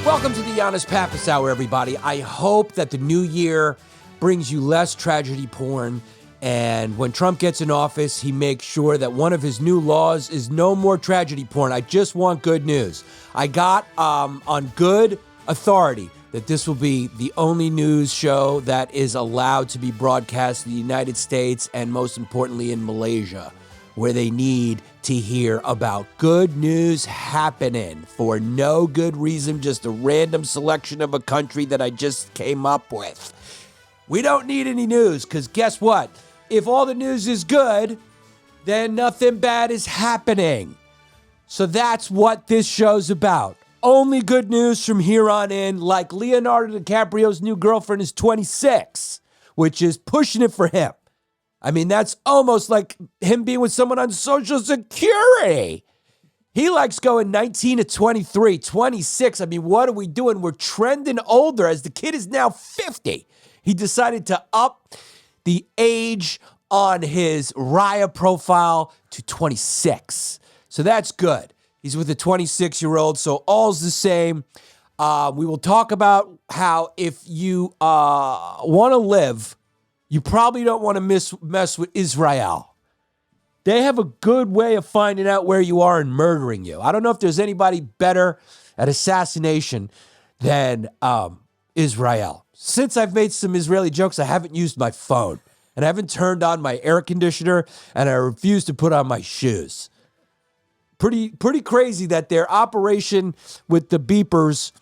Welcome to the Yannis Pappas Hour, everybody. I hope that the new year brings you less tragedy porn, and when Trump gets in office, he makes sure that one of his new laws is no more tragedy porn. I just want good news. I got on good authority that this will be the only news show that is allowed to be broadcast in the United States and, most importantly, in Malaysia, where they need to hear about good news happening for no good reason, just a random selection of a country that I just came up with. We don't need any news, because guess what? If all the news is good, then nothing bad is happening. So that's what this show's about. Only good news from here on in, like Leonardo DiCaprio's new girlfriend is 26, which is pushing it for him. I mean, that's almost like him being with someone on Social Security. He likes going 19 to 23, 26. I mean, what are we doing? We're trending older as the kid is now 50. He decided to up the age on his Raya profile to 26. So that's good. He's with a 26-year-old, so all's the same. We will talk about how if you want to live, you probably don't want to mess with Israel. They have a good way of finding out where you are and murdering you. I don't know if there's anybody better at assassination than Israel. Since I've made some Israeli jokes, I haven't used my phone, and I haven't turned on my air conditioner, and I refuse to put on my shoes. Pretty crazy that their operation with the beepers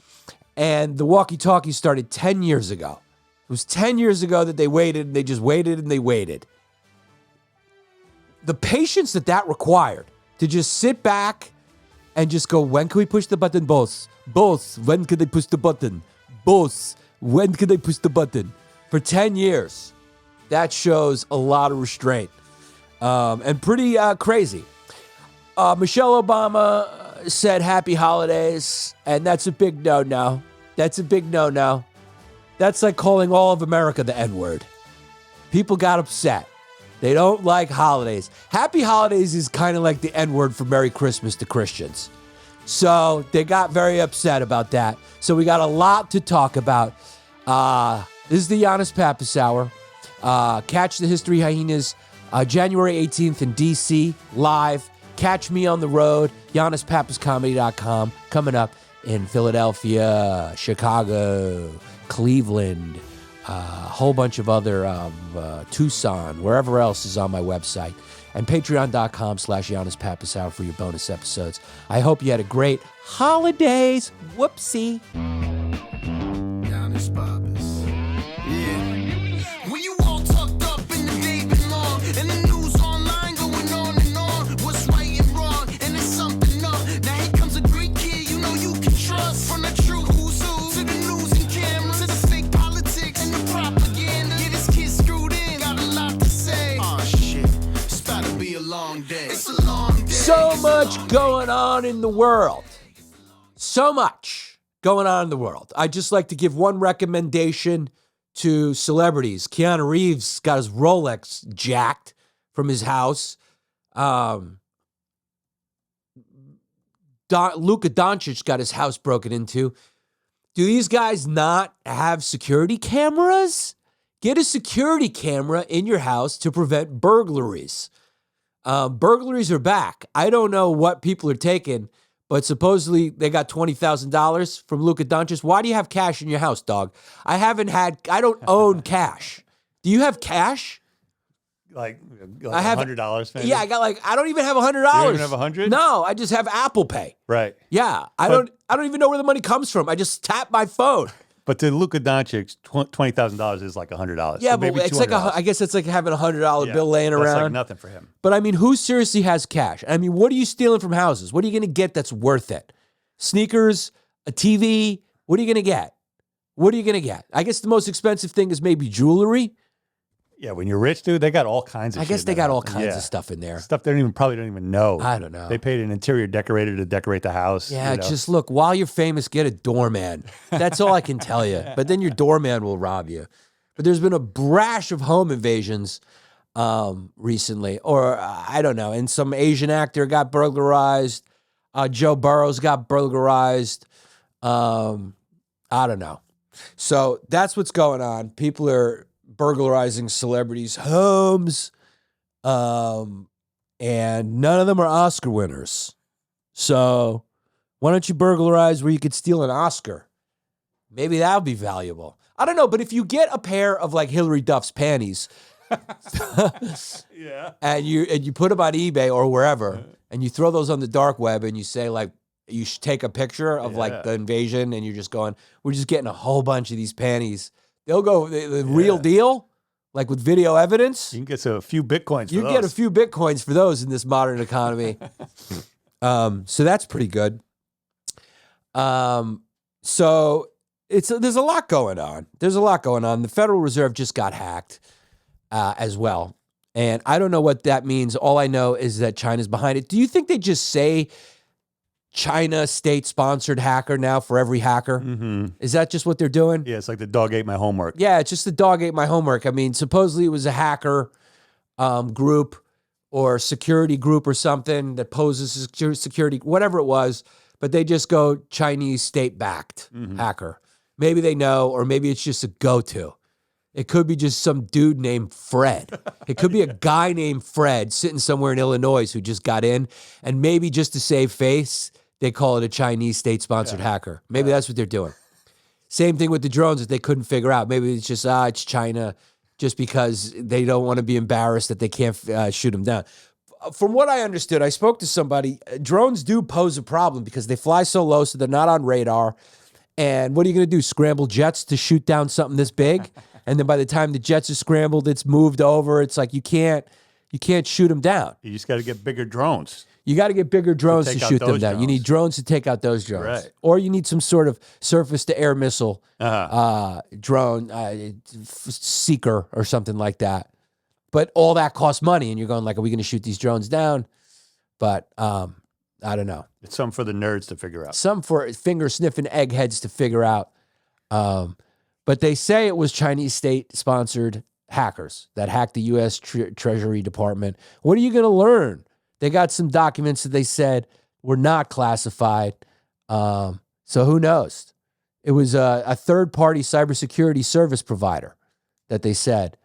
and the walkie-talkie started 10 years ago. It was 10 years ago that they waited, and they just waited and they waited. The patience that required to just sit back and just go, when can we push the button, boss? Boss, when can they push the button? Boss, when can they push the button? For 10 years. That shows a lot of restraint. And pretty crazy. Michelle Obama said happy holidays, and that's a big no-no. That's a big no-no. That's like calling all of America the N-word. People got upset. They don't like holidays. Happy holidays is kind of like the N-word for Merry Christmas to Christians. So they got very upset about that. So we got a lot to talk about. This is the Yannis Pappas Hour. Catch the History Hyenas January 18th in D.C. live. Catch me on the road, YannisPappasComedy.com, coming up in Philadelphia, Chicago, Cleveland, a whole bunch of other, Tucson, wherever else is on my website, and patreon.com/Yannis Pappas Hour for your bonus episodes. I hope you had a great holidays. Whoopsie. Yannis Pappas. Yeah. When you all tucked up in the day been long, and the news online going on and on, what's right and wrong, and it's something up. Now here comes a great kid you know you can trust. From the true who's who to the news and cameras to the fake politics and the propaganda. Yeah, this kid screwed in, got a lot to say. Oh shit, it's about to be a long day. It's a long day. So much going on in the world. So much going on in the world. I'd just like to give one recommendation to celebrities. Keanu Reeves got his Rolex jacked from his house. Luka Doncic got his house broken into. Do these guys not have security cameras? Get a security camera in your house to prevent burglaries. Burglaries are back. I don't know what people are taking, but supposedly they got $20,000 from Luka Doncic. Why do you have cash in your house, dog? I don't own cash. Do you have cash? Like I have $100 maybe? Yeah, I don't even have $100. You don't even have 100? No, I just have Apple Pay. Right. Yeah, I don't even know where the money comes from. I just tap my phone. But to Luka Doncic, $20,000 is like $100. Yeah, so but maybe it's like $200. I guess it's like having a $100 bill laying That's around. like nothing for him. But I mean, who seriously has cash? I mean, what are you stealing from houses? What are you going to get that's worth it? Sneakers, a TV? What are you going to get? What are you going to get? I guess the most expensive thing is maybe jewelry. Yeah, when you're rich, dude, they got all kinds of I shit. guess they in got that all house. kinds Yeah. of stuff in there. Stuff they probably don't even know. I don't know. They paid an interior decorator to decorate the house. Yeah, you know. just look, while you're famous, get a doorman. That's all I can tell you. But then your doorman will rob you. But there's been a brash of home invasions recently. Or, I don't know, and some Asian actor got burglarized. Joe Burrows got burglarized. I don't know. So that's what's going on. People are burglarizing celebrities' homes, and none of them are Oscar winners. So why don't you burglarize where you could steal an Oscar? Maybe that would be valuable. I don't know, but if you get a pair of like Hillary Duff's panties, Yeah. and you put them on eBay or wherever, and you throw those on the dark web, and you say like you should take a picture of like the invasion, and you're just going, we're just getting a whole bunch of these panties. They'll go the real deal, like with video evidence. You can get a few Bitcoins for You those. get a few Bitcoins for those in this modern economy. So that's pretty good. So there's a lot going on. There's a lot going on. The Federal Reserve just got hacked as well. And I don't know what that means. All I know is that China's behind it. Do you think they just say China state-sponsored hacker now for every hacker? Mm-hmm. Is that just what they're doing? Yeah, it's like the dog ate my homework. Yeah, it's just the dog ate my homework. I mean, supposedly it was a hacker group or security group or something that poses security, whatever it was, but they just go Chinese state-backed hacker. Maybe they know, or maybe it's just a go-to. It could be just some dude named Fred. It could be a guy named Fred sitting somewhere in Illinois who just got in, and maybe just to save face, they call it a Chinese state-sponsored hacker. Maybe that's what they're doing. Same thing with the drones that they couldn't figure out. Maybe it's just, it's China, just because they don't want to be embarrassed that they can't shoot them down. From what I understood, I spoke to somebody, drones do pose a problem because they fly so low, so they're not on radar. And what are you going to do, scramble jets to shoot down something this big? And then by the time the jets are scrambled, it's moved over. It's like you can't shoot them down. You just got to get bigger drones. You got to get bigger drones to take out shoot them those down. You drones. need drones to take out those drones. Right. Or you need some sort of surface-to-air missile drone, seeker or something like that. But all that costs money, and you're going like, are we going to shoot these drones down? But I don't know. It's something for the nerds to figure out. Some for finger-sniffing eggheads to figure out. But they say it was Chinese state-sponsored hackers that hacked the U.S. Treasury Department. What are you going to learn? They got some documents that they said were not classified. So who knows? It was a third-party cybersecurity service provider that they said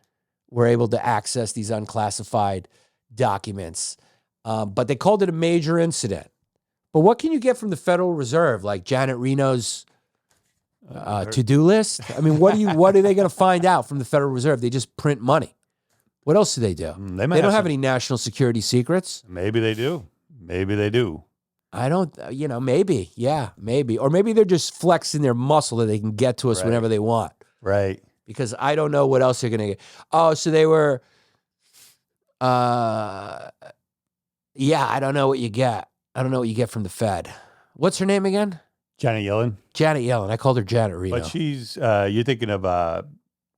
were able to access these unclassified documents. But they called it a major incident. But what can you get from the Federal Reserve? Like Janet Reno's to-do list? I mean, what are they going to find out from the Federal Reserve? They just print money. What else do they do? They don't have any national security secrets. Maybe they do. Maybe they do. I don't, maybe. Yeah, maybe. Or maybe they're just flexing their muscle that they can get to us whenever they want. Right. Because I don't know what else they're going to get. Oh, so they were, I don't know what you get. I don't know what you get from the Fed. What's her name again? Janet Yellen. Janet Yellen. I called her Janet Reno. But she's, you're thinking of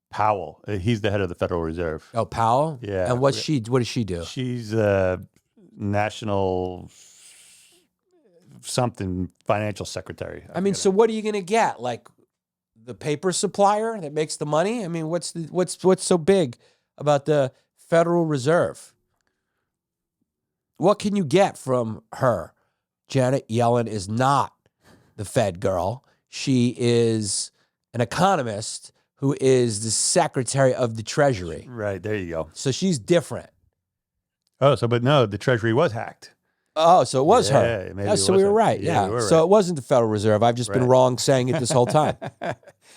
Powell. He's the head of the Federal Reserve. Oh, Powell? Yeah. And what does she do? She's national something financial secretary. I mean, so what are you going to get? Like the paper supplier that makes the money? I mean, what's so big about the Federal Reserve? What can you get from her? Janet Yellen is not the Fed girl. She is an economist who is the secretary of the Treasury. Right, there you go. So she's different. Oh, but no, the Treasury was hacked. Oh, so it was her. Maybe Oh, so we were right. Yeah. we were So right. it wasn't the Federal Reserve. I've just been wrong saying it this whole time.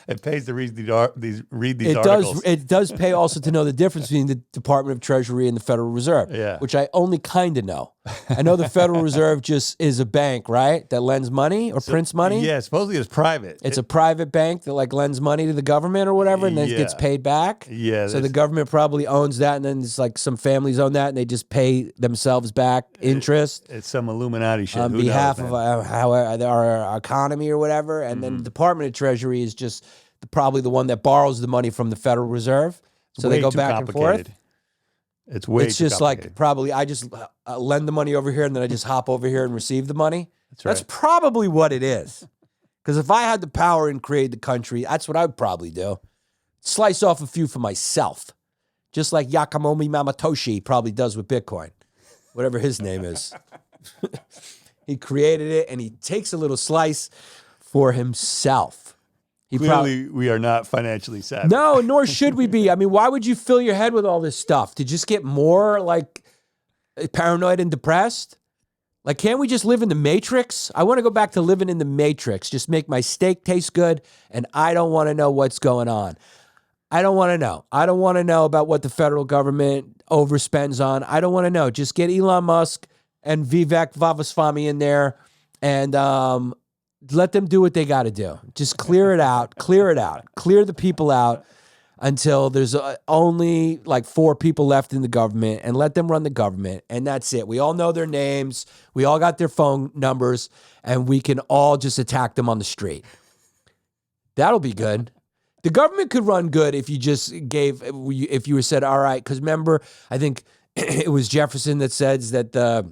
It pays to read these It articles. does pay also to know the difference between the Department of Treasury and the Federal Reserve, which I only kind of know. I know the Federal Reserve just is a bank, right, that lends money or prints money. Yeah, supposedly it's private. It's a private bank that like lends money to the government or whatever, and then it gets paid back. Yeah. So the government probably owns that, and then it's like some families own that, and they just pay themselves back interest. It's some Illuminati shit. On Who behalf knows, of our economy or whatever. And then the Department of Treasury is just probably the one that borrows the money from the Federal Reserve. So they way go too back and forth. complicated. It's way It's too just like complicated. probably I just lend the money over here and then I just hop over here and receive the money. That's That's probably what it is. Because if I had the power and create the country, that's what I'd probably do. Slice off a few for myself. Just like Yakamomi Mamatoshi probably does with Bitcoin. Whatever his name is. He created it, and he takes a little slice for himself. Clearly, we are not financially savvy. No, nor should we be. I mean, why would you fill your head with all this stuff? To just get more, like, paranoid and depressed? Like, can't we just live in the Matrix? I want to go back to living in the Matrix. Just make my steak taste good, and I don't want to know what's going on. I don't want to know. I don't want to know about what the federal government overspends on. I don't want to know. Just get Elon Musk and Vivek Ramaswamy in there, and let them do what they got to do. Just clear it out. Clear it out. Clear the people out until there's only like 4 people left in the government, and let them run the government, and that's it. We all know their names. We all got their phone numbers, and we can all just attack them on the street. That'll be good. The government could run good if you just if you were said, all right, because remember, I think it was Jefferson that says that the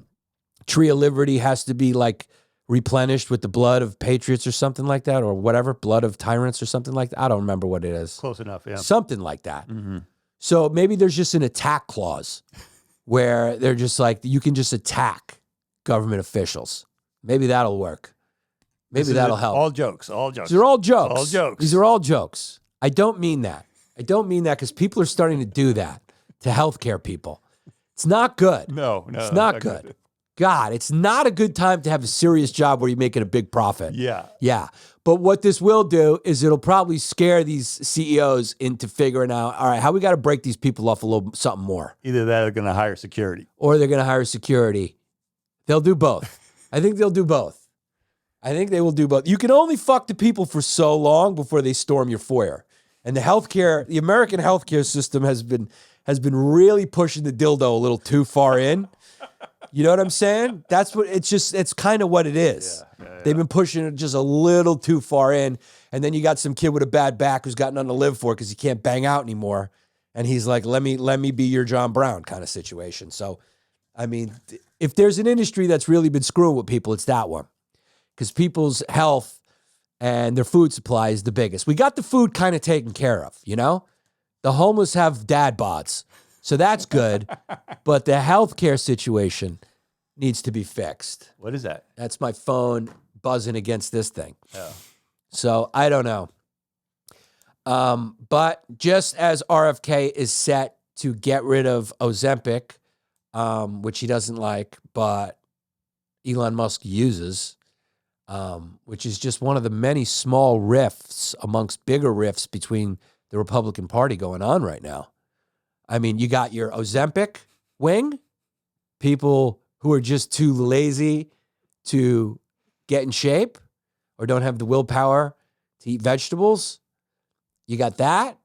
tree of liberty has to be like replenished with the blood of patriots or something like that, or whatever, blood of tyrants or something like that. I don't remember what it is. Close enough, yeah. Something like that. Mm-hmm. So maybe there's just an attack clause where they're just like, you can just attack government officials. Maybe that'll work. Maybe that'll help. All jokes, all jokes. These are all jokes. All jokes. These are all jokes. I don't mean that. I don't mean that because people are starting to do that to healthcare people. It's not good. No, it's not good. God, it's not a good time to have a serious job where you're making a big profit. Yeah. Yeah. But what this will do is it'll probably scare these CEOs into figuring out, all right, how we got to break these people off a little something more. Either that or they're going to hire security. Or they're going to hire security. They'll do both. I think they'll do both. I think they will do both. You can only fuck the people for so long before they storm your foyer. And the American healthcare system has been really pushing the dildo a little too far in. You know what I'm saying? It's kind of what it is. Yeah. They've been pushing it just a little too far in. And then you got some kid with a bad back who's got nothing to live for because he can't bang out anymore. And he's like, let me be your John Brown kind of situation. So, I mean, if there's an industry that's really been screwing with people, it's that one. Because people's health and their food supply is the biggest. We got the food kind of taken care of, you know? The homeless have dad bods, so that's good. But the healthcare situation needs to be fixed. What is that? That's my phone buzzing against this thing. Oh. So I don't know. But just as RFK is set to get rid of Ozempic, which he doesn't like, but Elon Musk uses, which is just one of the many small rifts amongst bigger rifts between the Republican Party going on right now. I mean, you got your Ozempic wing, people who are just too lazy to get in shape or don't have the willpower to eat vegetables. You got that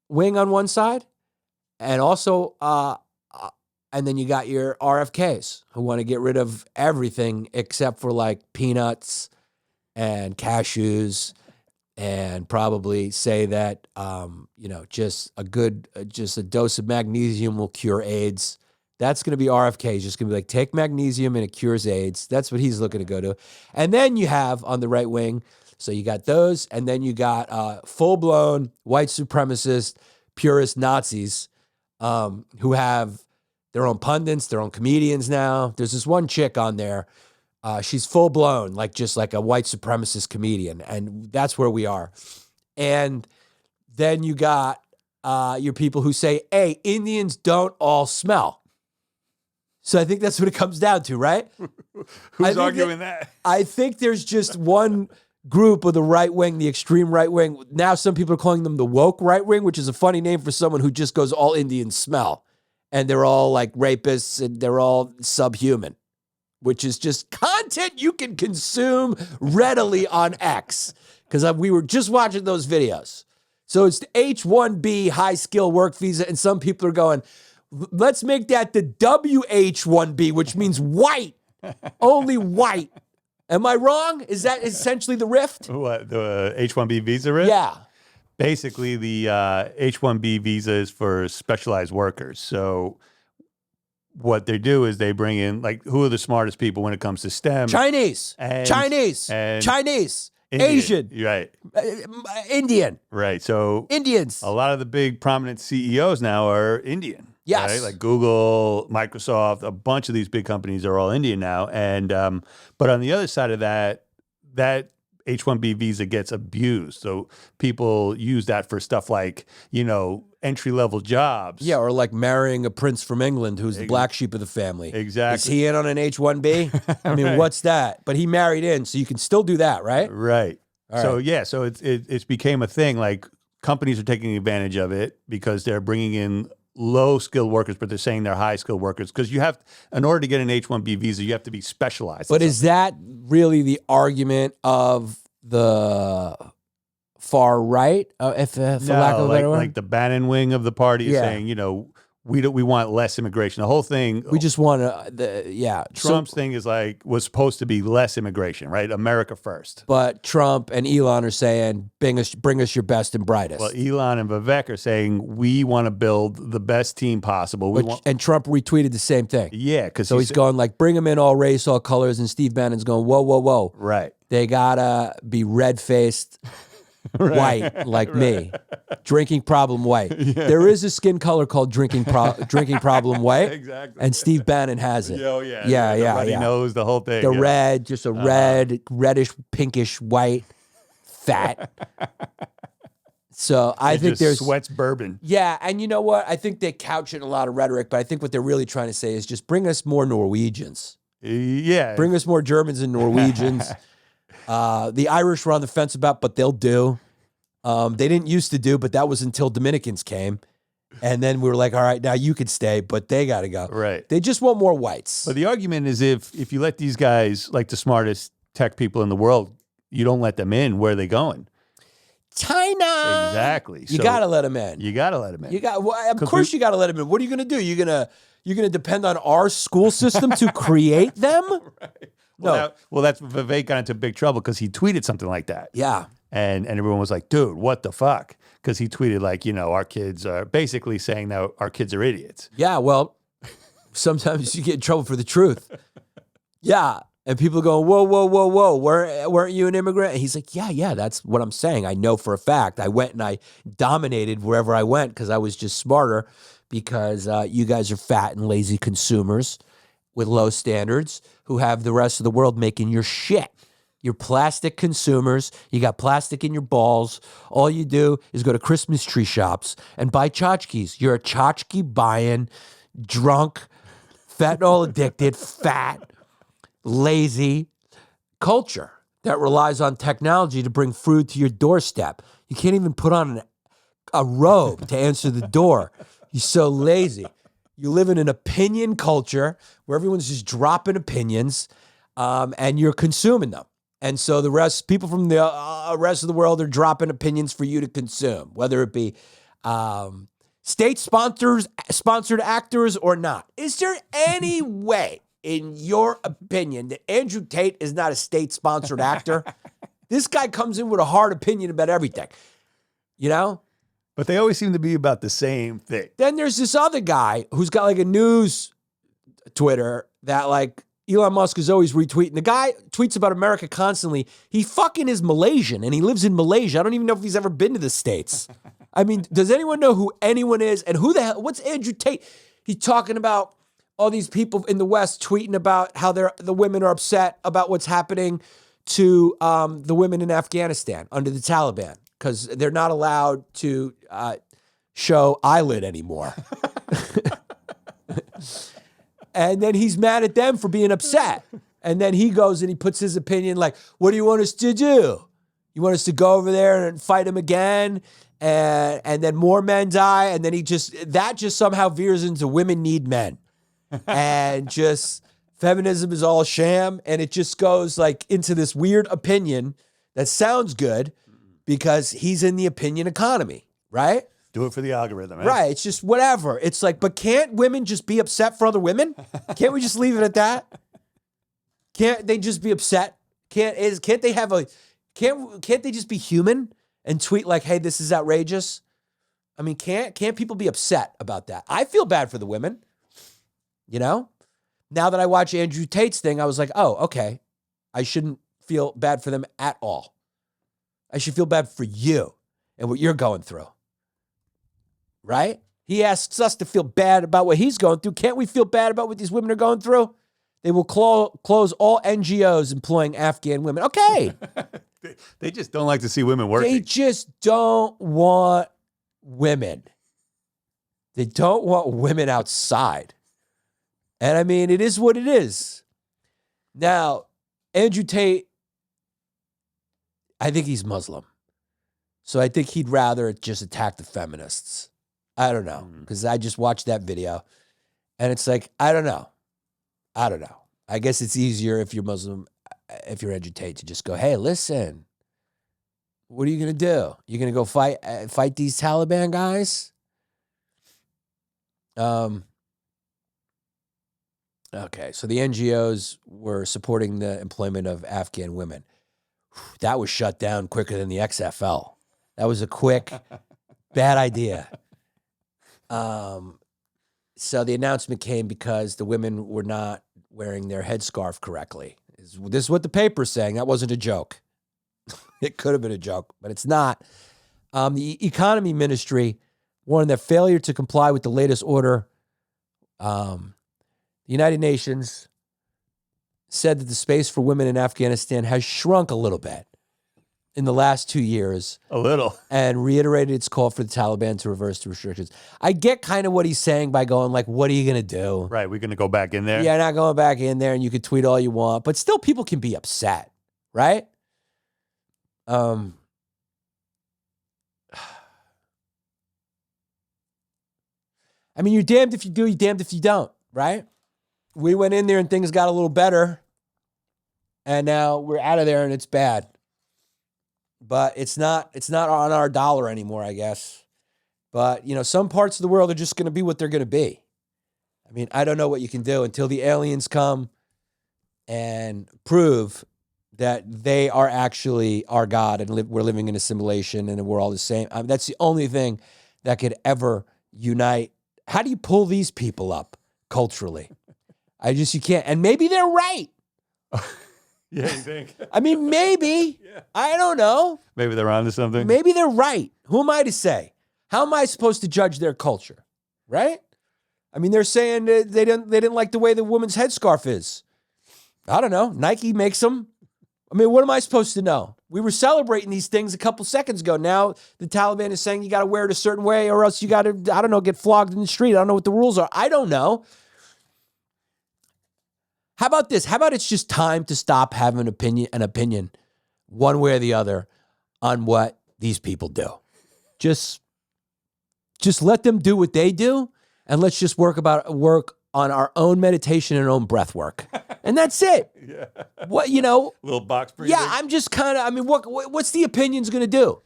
wing on one side, and also and then you got your RFKs who want to get rid of everything except for like peanuts and cashews, and probably say that, just a dose of magnesium will cure AIDS. That's going to be RFK. He's just going to be like, take magnesium and it cures AIDS. That's what he's looking to go to. And then you have on the right wing, so you got those, and then you got full-blown white supremacist, purist Nazis who have their own pundits, their own comedians now. There's this one chick on there. She's full blown, just like a white supremacist comedian. And that's where we are. And then you got your people who say, hey, Indians don't all smell. So I think that's what it comes down to, right? Who's arguing that? I think there's just one group of the right wing, the extreme right wing. Now some people are calling them the woke right wing, which is a funny name for someone who just goes, all Indians smell. And they're all like rapists and they're all subhuman, which is just content you can consume readily on X. Because we were just watching those videos. So it's the H-1B high skill work visa. And some people are going, let's make that the WH-1B, which means white, only white. Am I wrong? Is that essentially the rift? What, the H-1B visa rift? Yeah. Basically, the H-1B visa is for specialized workers. So what they do is they bring in, who are the smartest people when it comes to STEM? Chinese. Asian, Right. Indian, Right. So Indians. a lot of the big prominent CEOs now are Indian. Yes. Right? Like Google, Microsoft, a bunch of these big companies are all Indian now. And but on the other side of that H-1B visa gets abused. So people use that for stuff like, entry-level jobs. Yeah, or like marrying a prince from England who's the black sheep of the family. Exactly. Is he in on an H-1B? I mean, Right. what's that? But he married in, so you can still do that, right? Right. All So right. yeah, so it's became a thing. Like companies are taking advantage of it because they're bringing in low skilled workers, but they're saying they're high skilled workers because in order to get an H-1B visa, you have to be specialized. But is that really the argument of the far right, for lack of a better word? Like the Bannon wing of the party is Yeah. saying, we want less immigration. The whole thing. We just want to, Trump's thing is was supposed to be less immigration, right? America first. But Trump and Elon are saying, bring us your best and brightest. Well, Elon and Vivek are saying we want to build the best team possible. And Trump retweeted the same thing. Yeah, because So he's going like, bring them in all race, all colors, and Steve Bannon's going, whoa, whoa, whoa. right. They gotta be red-faced, white like me, drinking problem white. There is a skin color called drinking problem white, Exactly. and Steve Bannon has it. Oh yeah, yeah, the yeah, runny yeah. nose, the whole thing. The yeah. red, just a reddish, pinkish, white, fat. So I He think just there's sweats bourbon. Yeah, and you know what? I think they couch it in a lot of rhetoric, but I think what they're really trying to say is just bring us more Norwegians. Yeah, Bring us more Germans and Norwegians. The Irish were on the fence about, but they'll do. They didn't used to do, but that was until Dominicans came. And then we were like, all right, now you can stay, but they got to go. Right. They just want more whites. But the argument is if you let these guys, like the smartest tech people in the world, you don't let them in, where are they going? China. Exactly. You So got to let them in. You got to let them in. Of course you got to let them in. What are you going to do? You're going to depend on our school system to create them? Right. No. That's Vivek got into big trouble because he tweeted something like that. Yeah. And everyone was like, dude, what the fuck? Because he tweeted like, our kids are basically saying that our kids are idiots. Yeah, well, sometimes you get in trouble for the truth. Yeah. And people go, whoa, whoa, whoa, whoa. Weren't you an immigrant? And he's like, yeah, that's what I'm saying. I know for a fact. I went and I dominated wherever I went because I was just smarter because you guys are fat and lazy consumers with low standards who have the rest of the world making your shit. You're plastic consumers. You got plastic in your balls. All you do is go to Christmas tree shops and buy tchotchkes. You're a tchotchke buying, drunk, fentanyl addicted, fat, lazy culture that relies on technology to bring food to your doorstep. You can't even put on a robe to answer the door. You're so lazy. You live in an opinion culture where everyone's just dropping opinions, and you're consuming them. And so people from the rest of the world are dropping opinions for you to consume, whether it be state-sponsored actors or not. Is there any way, in your opinion, that Andrew Tate is not a state-sponsored actor? This guy comes in with a hard opinion about everything, But they always seem to be about the same thing. Then there's this other guy who's got like a news Twitter that like Elon Musk is always retweeting. The guy tweets about America constantly. He fucking is Malaysian and he lives in Malaysia. I don't even know if he's ever been to the States. I mean, does anyone know who anyone is? And who the hell, what's Andrew Tate? He's talking about all these people in the West tweeting about how the women are upset about what's happening to the women in Afghanistan under the Taliban because they're not allowed to show eyelid anymore. And then he's mad at them for being upset. And then he goes and he puts his opinion like, what do you want us to do? You want us to go over there and fight him again? And then more men die. And then that just somehow veers into women need men. And just feminism is all sham. And it just goes like into this weird opinion that sounds good because he's in the opinion economy, right? Do it for the algorithm, eh? Right. It's just whatever. It's like, but can't women just be upset for other women? Can't we just leave it at that? Can't they just be upset? Can't they just be human and tweet like, hey, this is outrageous? I mean, can't people be upset about that? I feel bad for the women. Now that I watch Andrew Tate's thing, I was like, oh, okay. I shouldn't feel bad for them at all. I should feel bad for you and what you're going through. Right? He asks us to feel bad about what he's going through. Can't we feel bad about what these women are going through? They will close all NGOs employing Afghan women. Okay. They just don't like to see women working. They just don't want women. They don't want women outside. And I mean, it is what it is. Now, Andrew Tate, I think he's Muslim. So I think he'd rather just attack the feminists. I don't know. Because I just watched that video. And it's like, I don't know. I guess it's easier if you're Muslim, if you're Andrew Tate, to just go, hey, listen, what are you going to do? You're going to go fight these Taliban guys? Okay, so the NGOs were supporting the employment of Afghan women. That was shut down quicker than the XFL. That was a quick, bad idea. So the announcement came because the women were not wearing their headscarf correctly. This is what the paper's saying. That wasn't a joke. It could have been a joke, but it's not. The economy ministry warned that failure to comply with the latest order, the United Nations said that the space for women in Afghanistan has shrunk a little bit in the last 2 years. A little. And reiterated its call for the Taliban to reverse the restrictions. I get kind of what he's saying by going like, what are you going to do? Right, we're going to go back in there? Yeah, not going back in there, and you can tweet all you want. But still, people can be upset, right? I mean, you're damned if you do, you're damned if you don't, right? We went in there and things got a little better, and now we're out of there and it's bad. But it's not on our dollar anymore, I guess. But, you know, some parts of the world are just going to be what they're going to be. I mean, I don't know what you can do until the aliens come and prove that they are actually our God and we're living in a simulation and we're all the same. I mean, that's the only thing that could ever unite. How do you pull these people up culturally? You can't. And maybe they're right. Yeah, you think? I mean, maybe. Yeah. I don't know. Maybe they're onto something. Maybe they're right. Who am I to say? How am I supposed to judge their culture? Right? I mean, they're saying that they didn't like the way the woman's headscarf is. I don't know. Nike makes them. I mean, what am I supposed to know? We were celebrating these things a couple seconds ago. Now the Taliban is saying you got to wear it a certain way or else you got to, I don't know, get flogged in the street. I don't know what the rules are. I don't know. How about this? How about it's just time to stop having an opinion one way or the other on what these people do? Just let them do what they do, and let's just work on our own meditation and own breath work. And that's it. Yeah. What, you know? Little box breathing. Yeah, I'm just kind of, I mean, what's the opinions going to do?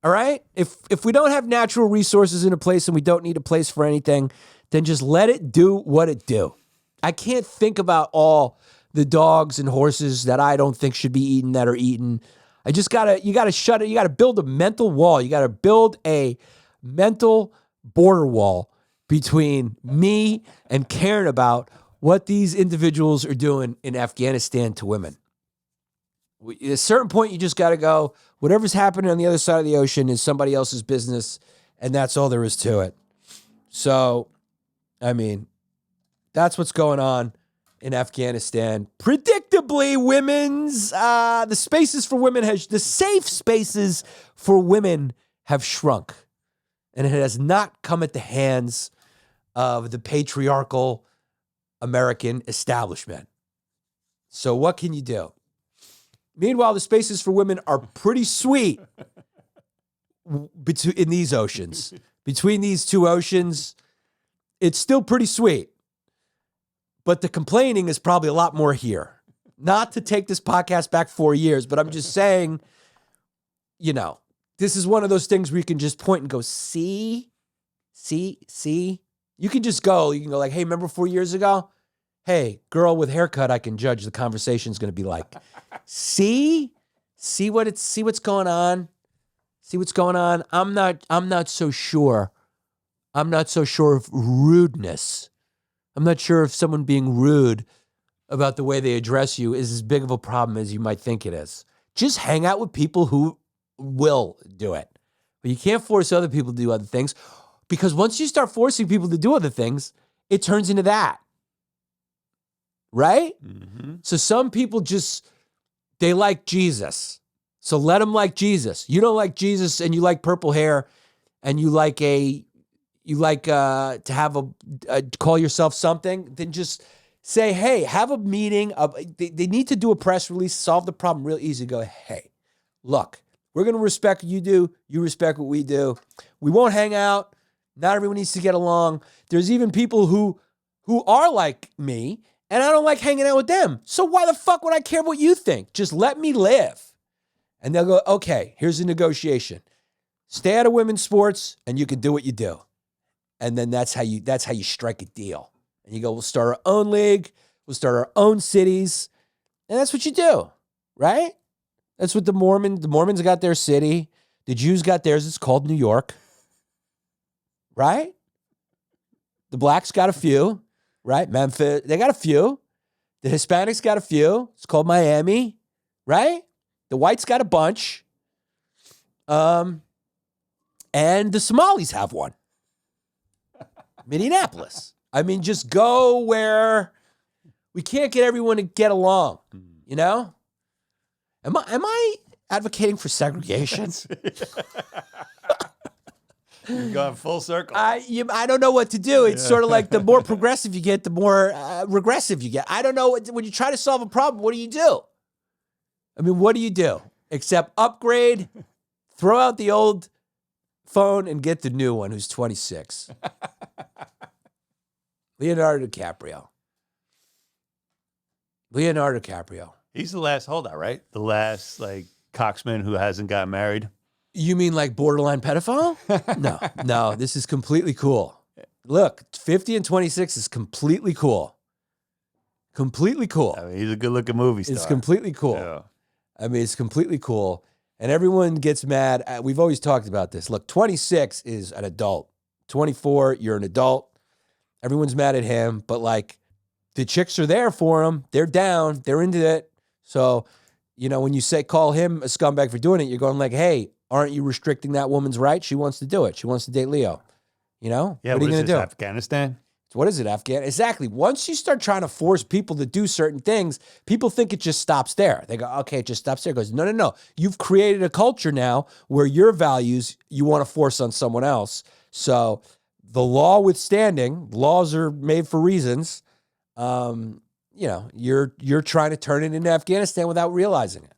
All right? If we don't have natural resources in a place and we don't need a place for anything, then just let it do what it do. I can't think about all the dogs and horses that I don't think should be eaten that are eaten. You gotta shut it. You gotta build a mental wall. You gotta build a mental border wall between me and caring about what these individuals are doing in Afghanistan to women. At a certain point, you just gotta go, whatever's happening on the other side of the ocean is somebody else's business, and that's all there is to it. So, I mean, that's what's going on in Afghanistan. Predictably, the safe spaces for women have shrunk. And it has not come at the hands of the patriarchal American establishment. So what can you do? Meanwhile, the spaces for women are pretty sweet in these oceans. Between these two oceans, it's still pretty sweet. But the complaining is probably a lot more here. Not to take this podcast back 4 years, but I'm just saying, you know, this is one of those things where you can just point and go, see. You can go like, hey, remember 4 years ago? Hey, girl with haircut, I can judge the conversation's going to be like. See what's going on. See what's going on. I'm not so sure. I'm not so sure of rudeness. I'm not sure if someone being rude about the way they address you is as big of a problem as you might think it is. Just hang out with people who will do it. But you can't force other people to do other things, because once you start forcing people to do other things, it turns into that. Right? Mm-hmm. So some people they like Jesus. So let them like Jesus. You don't like Jesus and you like purple hair and you like to have call yourself something, then just say, hey, have a meeting. They need to do a press release, solve the problem real easy. Go, hey, look, we're going to respect what you do. You respect what we do. We won't hang out. Not everyone needs to get along. There's even people who are like me, and I don't like hanging out with them. So why the fuck would I care what you think? Just let me live. And they'll go, okay, here's a negotiation. Stay out of women's sports, and you can do what you do. And then that's how you strike a deal. And you go, we'll start our own league. We'll start our own cities. And that's what you do, right? That's what the Mormons got their city. The Jews got theirs. It's called New York, right? The blacks got a few, right? Memphis, they got a few. The Hispanics got a few. It's called Miami, right? The whites got a bunch. And the Somalis have one. Minneapolis. I mean, just go where we can't get everyone to get along, you know? Am I advocating for segregation? You've gone full circle. I don't know what to do. It's sort of like the more progressive you get, the more regressive you get. I don't know. When you try to solve a problem, what do you do? I mean, what do you do? Except upgrade, throw out the old phone, and get the new one who's 26. Leonardo DiCaprio. He's the last holdout, right? The last coxman who hasn't gotten married. You mean like borderline pedophile? No, this is completely cool. Look, 50 and 26 is completely cool. Completely cool. I mean, he's a good-looking movie star. It's completely cool. Yeah. I mean, it's completely cool. And everyone gets mad. We've always talked about this. Look, 26 is an adult. 24, you're an adult. Everyone's mad at him. But, the chicks are there for him. They're down. They're into it. So, when you call him a scumbag for doing it, you're going hey, aren't you restricting that woman's right? She wants to do it. She wants to date Leo. Yeah, what are you going to do? Afghanistan? What is it, Afghan? Exactly. Once you start trying to force people to do certain things, people think it just stops there. They go, okay, it just stops there. It goes, no. You've created a culture now where your values you want to force on someone else. So the law withstanding, laws are made for reasons. You're trying to turn it into Afghanistan without realizing it.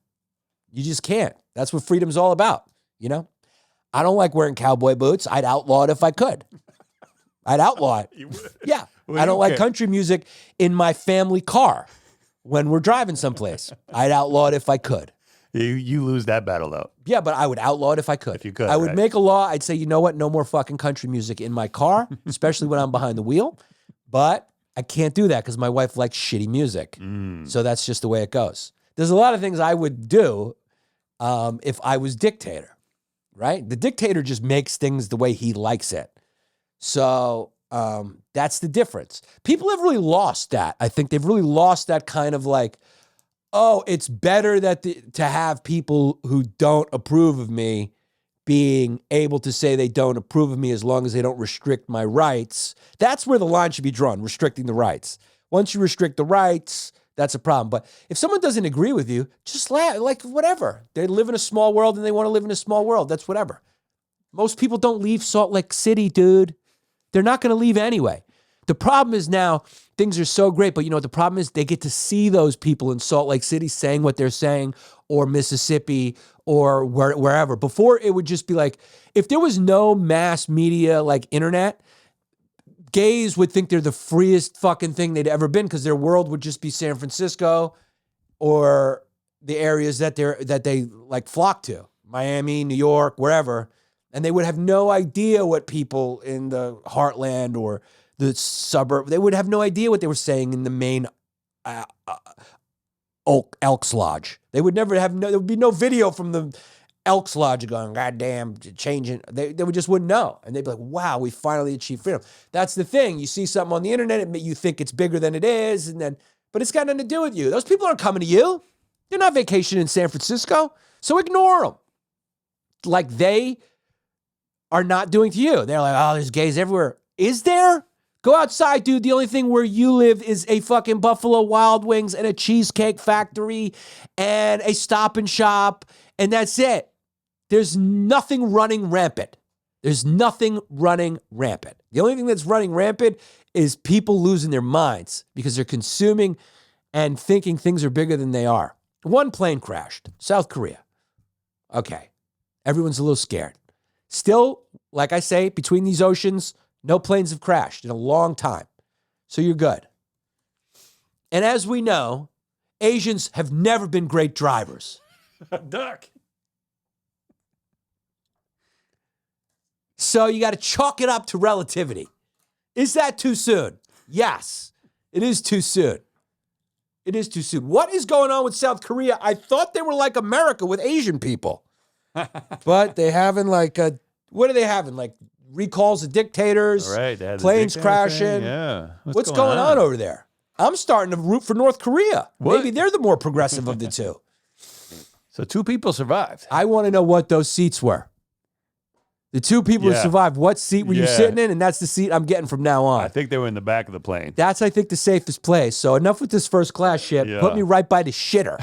You just can't. That's what freedom's all about. I don't like wearing cowboy boots. I'd outlaw it if I could. I'd outlaw it. You would? Yeah. Well, I don't like care. country music in my family car when we're driving someplace. I'd outlaw it if I could. You lose that battle, though. Yeah, but I would outlaw it if I could. If you could, I would right. make a law. I'd say, you know what? No more fucking country music in my car, especially when I'm behind the wheel. But I can't do that because my wife likes shitty music. So that's just the way it goes. There's a lot of things I would do if I was dictator, right? The dictator just makes things the way he likes it. So that's the difference. People have really lost that. I think they've really lost that kind of it's better to have people who don't approve of me being able to say they don't approve of me as long as they don't restrict my rights. That's where the line should be drawn, restricting the rights. Once you restrict the rights, that's a problem. But if someone doesn't agree with you, just whatever. They live in a small world and they want to live in a small world. That's whatever. Most people don't leave Salt Lake City, dude. They're not going to leave anyway. The problem is now things are so great, but the problem is they get to see those people in Salt Lake City saying what they're saying, or Mississippi, or wherever. Before, it would just be if there was no mass media internet, gays would think they're the freest fucking thing they'd ever been because their world would just be San Francisco or the areas that they flock to, Miami, New York, wherever. And they would have no idea what people in the heartland or the suburb, they would have no idea what they were saying in the main Elks Lodge. They would never have, there would be no video from the Elks Lodge going, goddamn, changing. They would just wouldn't know. And they'd be like, wow, we finally achieved freedom. That's the thing. You see something on the internet, you think it's bigger than it is, but it's got nothing to do with you. Those people aren't coming to you. They're not vacationing in San Francisco. So ignore them. like they are not doing to you. They're like, oh, there's gays everywhere. Is there? Go outside, dude. The only thing where you live is a fucking Buffalo Wild Wings and a cheesecake factory and a Stop and Shop, and that's it. There's nothing running rampant. There's nothing running rampant. The only thing that's running rampant is people losing their minds because they're consuming and thinking things are bigger than they are. One plane crashed, South Korea. Okay. Everyone's a little scared. Still, like I say, between these oceans, no planes have crashed in a long time. So you're good. And as we know, Asians have never been great drivers. Duck. So you got to chalk it up to relativity. Is that too soon? Yes, it is too soon. It is too soon. What is going on with South Korea? I thought they were like America with Asian people. But they having what are they having? Like recalls of dictators, Right, they had the planes dictator crashing. thing, yeah. What's going on over there? I'm starting to root for North Korea. What? Maybe they're the more progressive of the two. So 2 people survived. I want to know what those seats were. The 2 people who Yeah. survived, what seat were you Yeah. sitting in? And that's the seat I'm getting from now on. I think they were in the back of the plane. That's, I think, the safest place. So enough with this first class shit. Yeah. Put me right by the shitter.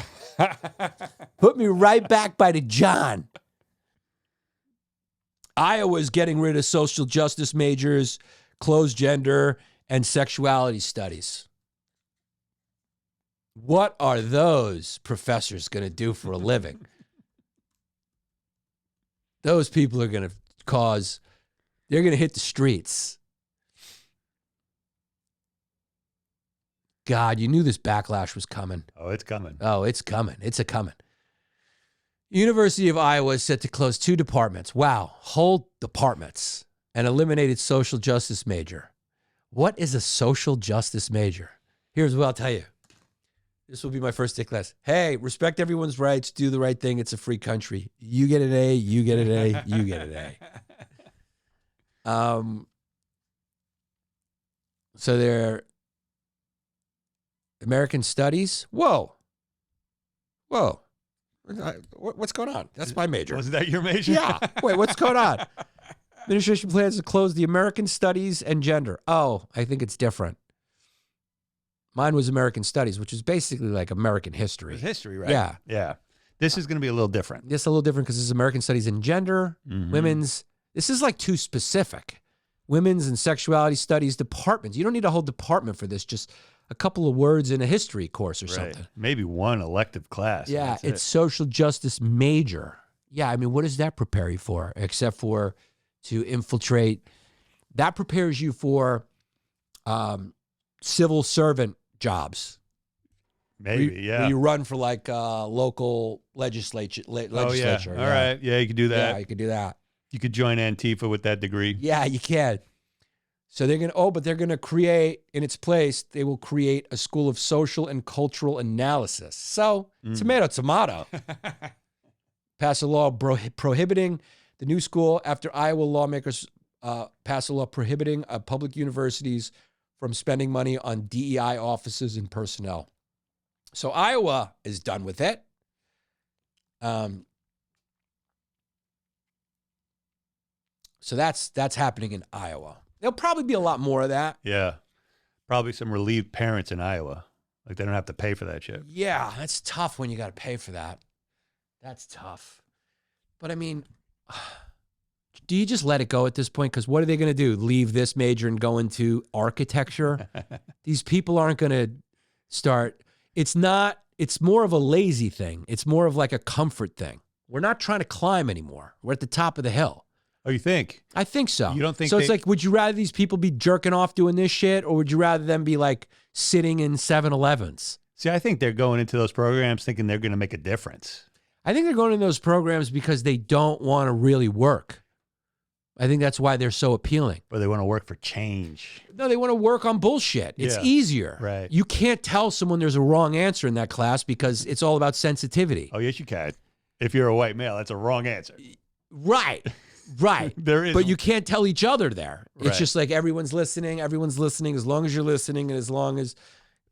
Put me right back by the John. Iowa's getting rid of social justice majors, closed gender, and sexuality studies. What are those professors going to do for a living? Those people are going to they're going to hit the streets. God, you knew this backlash was coming. Oh, it's coming. Oh, it's coming. It's a coming. University of Iowa is set to close 2 departments. Wow, whole departments. And eliminated social justice major. What is a social justice major? Here's what I'll tell you. This will be my first day class. Hey, respect everyone's rights. Do the right thing. It's a free country. You get an A. You get an A. You get an A. So they're American Studies. Whoa. What's going on? That's my major. Was that your major? Yeah. Wait, what's going on? Administration plans to close the American Studies and Gender. Oh, I think it's different. Mine was American Studies, which is basically like American history. It's history, right? Yeah. Yeah. This is going to be a little different. This is a little different because this is American Studies and Gender, women's. This is like too specific. Women's and Sexuality Studies departments. You don't need a whole department for this. Just a couple of words in a history course or something. Maybe 1 elective class. Yeah, That's it's it. social justice major. Yeah, I mean, what does that prepare you for? Except for to infiltrate. That prepares you for civil servant jobs. Maybe, Where you run for like local legislature. Oh, yeah. All All right. Yeah, you could do that. Yeah, you could do that. You could join Antifa with that degree. Yeah, you can. So they're going to create, in its place, they will create a school of social and cultural analysis. So, tomato. Pass a law prohibiting the new school after Iowa lawmakers pass a law prohibiting public universities from spending money on DEI offices and personnel. So Iowa is done with it. So that's happening in Iowa. There'll probably be a lot more of that. Yeah. Probably some relieved parents in Iowa. Like they don't have to pay for that shit. Yeah, that's tough when you got to pay for that. That's tough. But I mean, do you just let it go at this point? Because what are they going to do? Leave this major and go into architecture? These people aren't going to start. It's more of a lazy thing. It's more of like a comfort thing. We're not trying to climb anymore. We're at the top of the hill. Oh, you think? I think so. You don't think so? It's like, would you rather these people be jerking off doing this shit, or would you rather them be like sitting in 7-Elevens? See, I think they're going into those programs thinking they're going to make a difference. I think they're going in those programs because they don't want to really work. I think that's why they're so appealing. Or they want to work for change. No, they want to work on bullshit. It's Yeah. easier. Right. You can't tell someone there's a wrong answer in that class because it's all about sensitivity. Oh, yes, you can. If you're a white male, that's a wrong answer. Right. There is. But you can't tell each other there. It's Right. just like everyone's listening as long as you're listening and as long as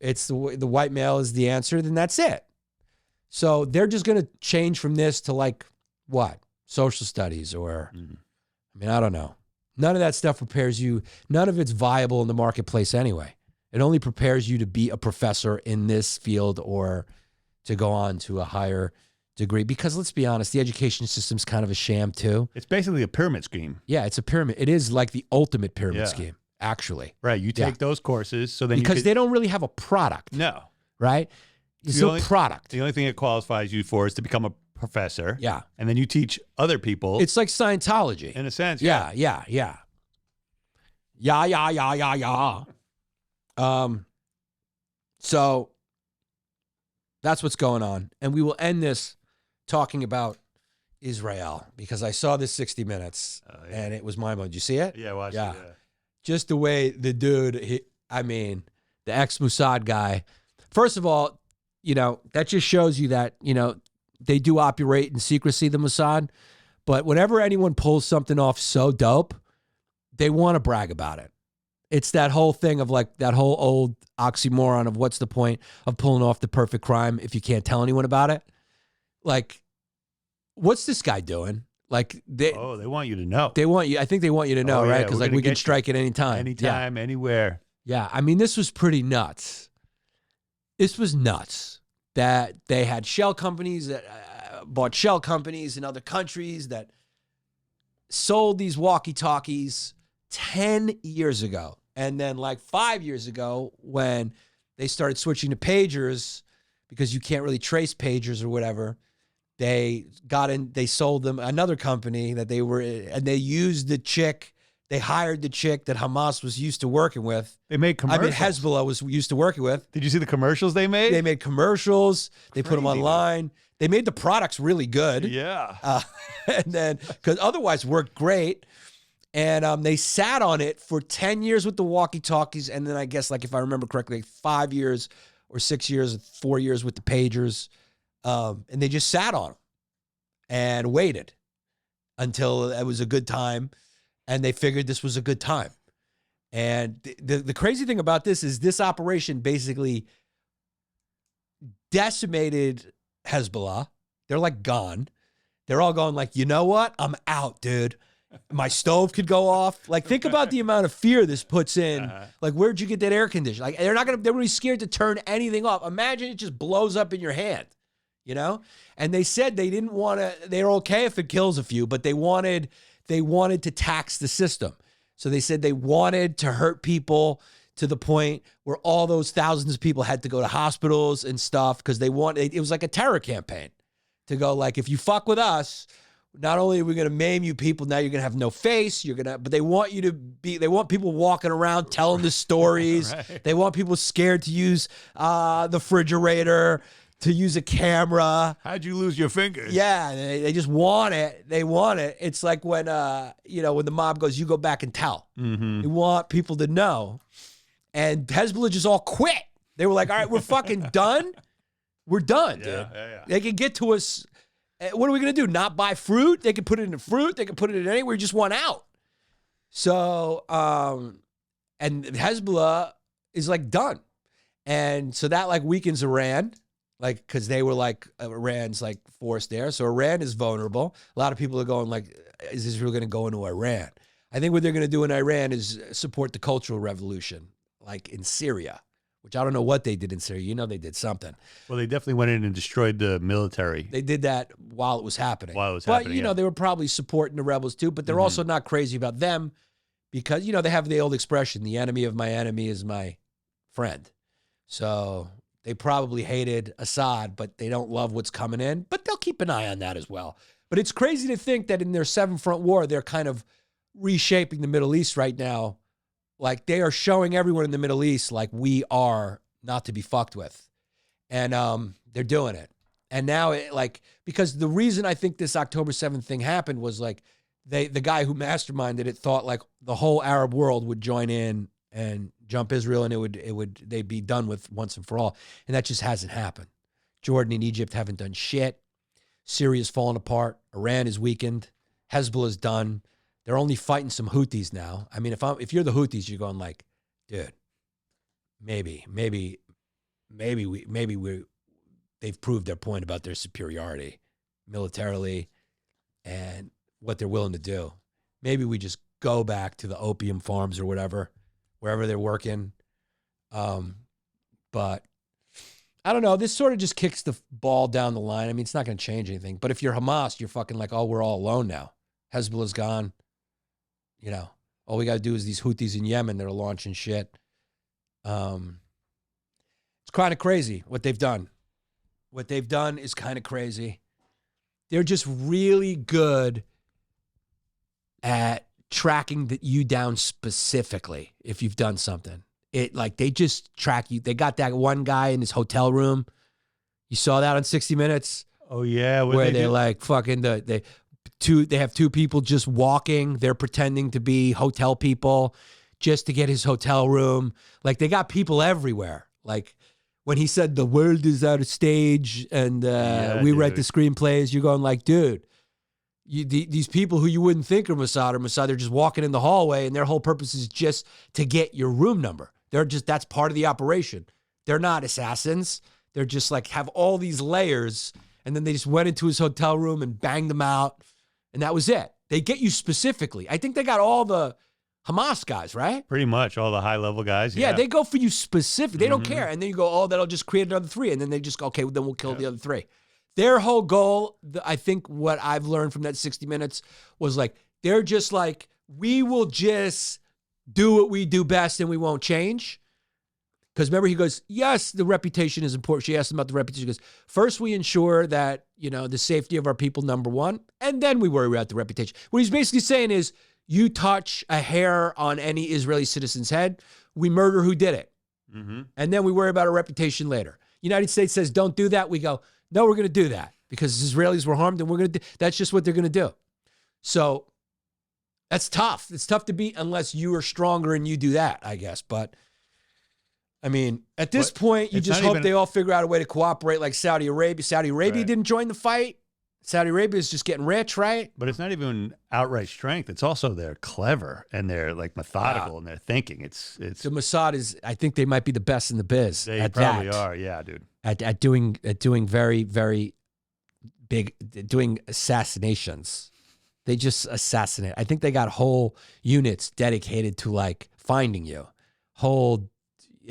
it's the white male is the answer, then that's it. So they're just going to change from this to like what? social studies, or, I mean, I don't know. None of that stuff prepares you. None of it's viable in the marketplace anyway. It only prepares you to be a professor in this field or to go on to a higher degree. Because let's be honest, the education system's kind of a sham too. It's basically a pyramid scheme. Yeah, it's a pyramid. It is like the ultimate pyramid scheme, actually. Right. You take those courses, so then because they don't really have a product. No. Right? It's no product. The only thing it qualifies you for is to become a professor. Yeah. And then you teach other people. It's like Scientology. In a sense. Yeah. So that's what's going on. And we will end this talking about Israel, because I saw this 60 Minutes and it was mind-blowing. Did you see it? Yeah, I watched it. Yeah. Just the way the dude, the ex-Mossad guy, first of all, that just shows you that, they do operate in secrecy, the Mossad. But whenever anyone pulls something off so dope, they want to brag about it. It's that whole thing of like that whole old oxymoron of what's the point of pulling off the perfect crime if you can't tell anyone about it? Like, what's this guy doing? Like they want you to know. They want you. I think they want you to know, right? Because like we can strike at any time. Anytime, anywhere. Yeah. I mean, this was pretty nuts. This was nuts that they had shell companies that bought shell companies in other countries that sold these walkie-talkies 10 years ago. And then like 5 years ago, when they started switching to pagers, because you can't really trace pagers or whatever, they sold them another company and they used the chick. They hired the chick that Hamas was used to working with. They made commercials. Hezbollah was used to working with. Did you see the commercials they made? They made commercials. They put them online. They made the products really good. Yeah. And then, because otherwise worked great. And they sat on it for 10 years with the walkie-talkies. And then I guess, like, if I remember correctly, like 5 years or 6 years, 4 years with the pagers. And they just sat on them and waited until it was a good time. And they figured this was a good time. And the crazy thing about this is this operation basically decimated Hezbollah. They're like gone. They're all going like, you know what? I'm out, dude. My stove could go off. Like, think about the amount of fear this puts in. Like, where'd you get that air conditioner? Like, they're really scared to turn anything off. Imagine it just blows up in your hand, And they said they didn't want to, they're okay if it kills a few, but they wanted to tax the system. So they said they wanted to hurt people to the point where all those thousands of people had to go to hospitals and stuff because it was like a terror campaign to go like, if you fuck with us, not only are we going to maim you people, now you're going to have no face, but they want people walking around telling the stories. Right. They want people scared to use the refrigerator, to use a camera. How'd you lose your fingers? Yeah, they just want it. They want it. It's like when when the mob goes, you go back and tell. Mm-hmm. They want people to know. And Hezbollah just all quit. They were like, all right, we're fucking done. We're done, dude. Yeah. They can get to us. What are we going to do? Not buy fruit? They can put it in fruit. They can put it in anywhere. You just want out. So, and Hezbollah is like done. And so that like weakens Iran. Like, because they were like, Iran's like forced there. So Iran is vulnerable. A lot of people are going like, is Israel going to go into Iran? I think what they're going to do in Iran is support the cultural revolution, like in Syria, which I don't know what they did in Syria. They did something. Well, they definitely went in and destroyed the military. They did that while it was happening. But, they were probably supporting the rebels too, but they're also not crazy about them because, they have the old expression, the enemy of my enemy is my friend. So they probably hated Assad, but they don't love what's coming in. But they'll keep an eye on that as well. But it's crazy to think that in their 7-front war, they're kind of reshaping the Middle East right now. Like, they are showing everyone in the Middle East, like, we are not to be fucked with. And they're doing it. And now, because the reason I think this October 7th thing happened was, like, the guy who masterminded it thought, like, the whole Arab world would join in and jump Israel, and they'd be done with once and for all. And that just hasn't happened. Jordan and Egypt haven't done shit. Syria's fallen apart. Iran is weakened. Hezbollah's done. They're only fighting some Houthis now. I mean, if you're the Houthis, you're going like, dude, maybe they've proved their point about their superiority militarily. and what they're willing to do. Maybe we just go back to the opium farms or whatever, wherever they're working. But I don't know. This sort of just kicks the ball down the line. I mean, it's not going to change anything. But if you're Hamas, you're fucking like, oh, we're all alone now. Hezbollah's gone. You know, all we got to do is these Houthis in Yemen that are launching shit. It's kind of crazy what they've done. What they've done is kind of crazy. They're just really good at tracking you down specifically if you've done something. They just track you. They got that one guy in his hotel room. You saw that on 60 Minutes? Oh, yeah. Where they're like fucking they have two people just walking. They're pretending to be hotel people just to get his hotel room. Like, they got people everywhere. Like, when he said the world is out of stage and we write the screenplays, you're going like, dude, these people who you wouldn't think are Mossad, they're just walking in the hallway and their whole purpose is just to get your room number. That's part of the operation. They're not assassins. They're just like have all these layers, and then they just went into his hotel room and banged them out, and that was it. They get you specifically. I think they got all the Hamas guys, right? Pretty much all the high-level guys. Yeah, they go for you specific. They don't care. And then you go, oh, that'll just create another 3. And then they just go, okay, well, then we'll kill the other 3. Their whole goal, I think what I've learned from that 60 Minutes was like, they're just like, we will just do what we do best and we won't change. Because remember, he goes, yes, the reputation is important. She asked him about the reputation. He goes, first we ensure that, the safety of our people, number one, and then we worry about the reputation. What he's basically saying is, you touch a hair on any Israeli citizen's head, we murder who did it. Mm-hmm. And then we worry about our reputation later. United States says, don't do that. We go, no, we're going to do that because Israelis were harmed and we're going to do, that's just what they're going to do. So that's tough. It's tough to beat unless you are stronger and you do that, I guess. But I mean, at this point, you just hope they all figure out a way to cooperate like Saudi Arabia. Saudi Arabia didn't join the fight. Saudi Arabia is just getting rich, right? But it's not even outright strength. It's also they're clever and they're like methodical and they're thinking. It's the Mossad is. I think they might be the best in the biz. They probably are, yeah, dude. At doing very very big doing assassinations. They just assassinate. I think they got whole units dedicated to like finding you. And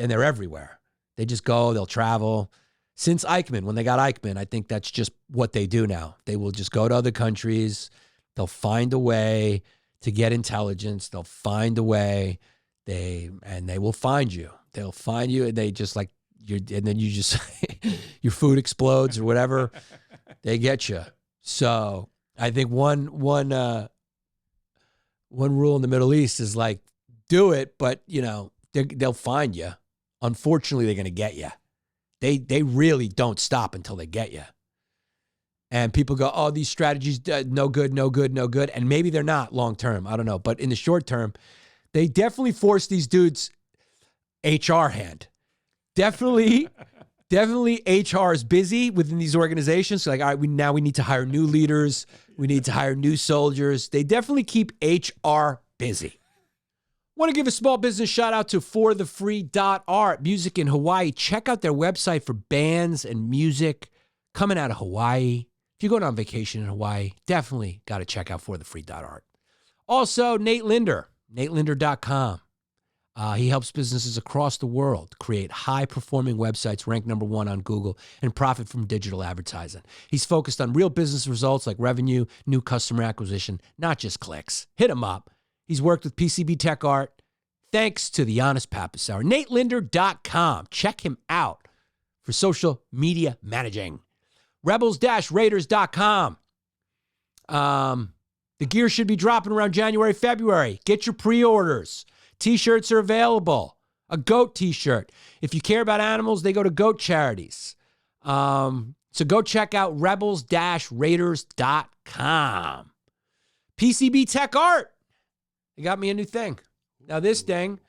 they're everywhere. They just go. They'll travel. Since Eichmann, when they got Eichmann, I think that's just what they do now. They will just go to other countries. They'll find a way to get intelligence. They'll find a way. They will find you. They'll find you, and they just like and then you just your food explodes or whatever. They get you. So I think one rule in the Middle East is like do it, but they'll find you. Unfortunately, they're going to get you. They really don't stop until they get you. And people go, oh, these strategies, no good. And maybe they're not long term. I don't know. But in the short term, they definitely force these dudes HR hand. Definitely HR is busy within these organizations. So like, all right, we need to hire new leaders. We need to hire new soldiers. They definitely keep HR busy. Want to give a small business shout out to forthefree.art, music in Hawaii. Check out their website for bands and music coming out of Hawaii. If you're going on vacation in Hawaii, definitely got to check out forthefree.art. Also, Nate Linder, natelinder.com. He helps businesses across the world create high-performing websites, rank number 1 on Google, and profit from digital advertising. He's focused on real business results like revenue, new customer acquisition, not just clicks. Hit him up. He's worked with PCB Tech Art. Thanks to the Yannis Pappas Hour. natelinder.com. Check him out for social media managing. Rebels-Raiders.com. The gear should be dropping around January, February. Get your pre-orders. T-shirts are available. A goat T-shirt. If you care about animals, they go to goat charities. So go check out rebels-raiders.com. PCB Tech Art. They got me a new thing. Now this thing,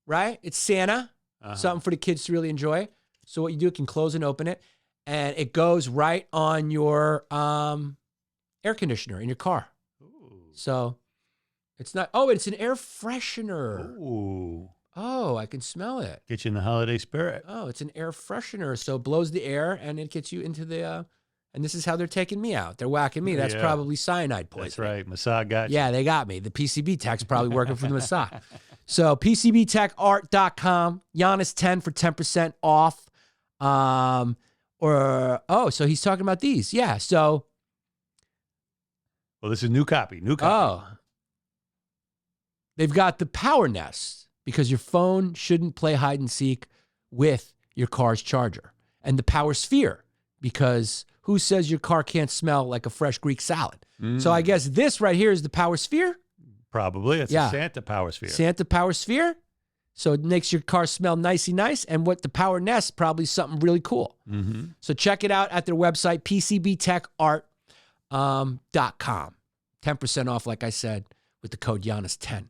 right? It's Santa. Something for the kids to really enjoy. So what you do, you can close and open it. And it goes right on your air conditioner in your car. Ooh. So it's not, it's an air freshener. Ooh. Oh, I can smell it. Get you in the holiday spirit. Oh, it's an air freshener. So it blows the air and it gets you into the And this is how they're taking me out. They're whacking me. That's probably cyanide poisoning. That's right. Mossad got you. Yeah, they got me. The PCB tech's probably working for the Mossad. So PCBTechArt.com, Yannis 10 for 10% off. So he's talking about these. Yeah, so. Well, this is new copy. Oh. They've got the Power Nest, because your phone shouldn't play hide and seek with your car's charger. And the Power Sphere, because who says your car can't smell like a fresh Greek salad? So I guess this right here is the Power Sphere. Probably. It's a Santa Power Sphere. Santa Power Sphere. So it makes your car smell nicey nice. And what the Power Nest, probably something really cool. Mm-hmm. So check it out at their website, PCBTechArt.com. 10% off, like I said, with the code Yannis10.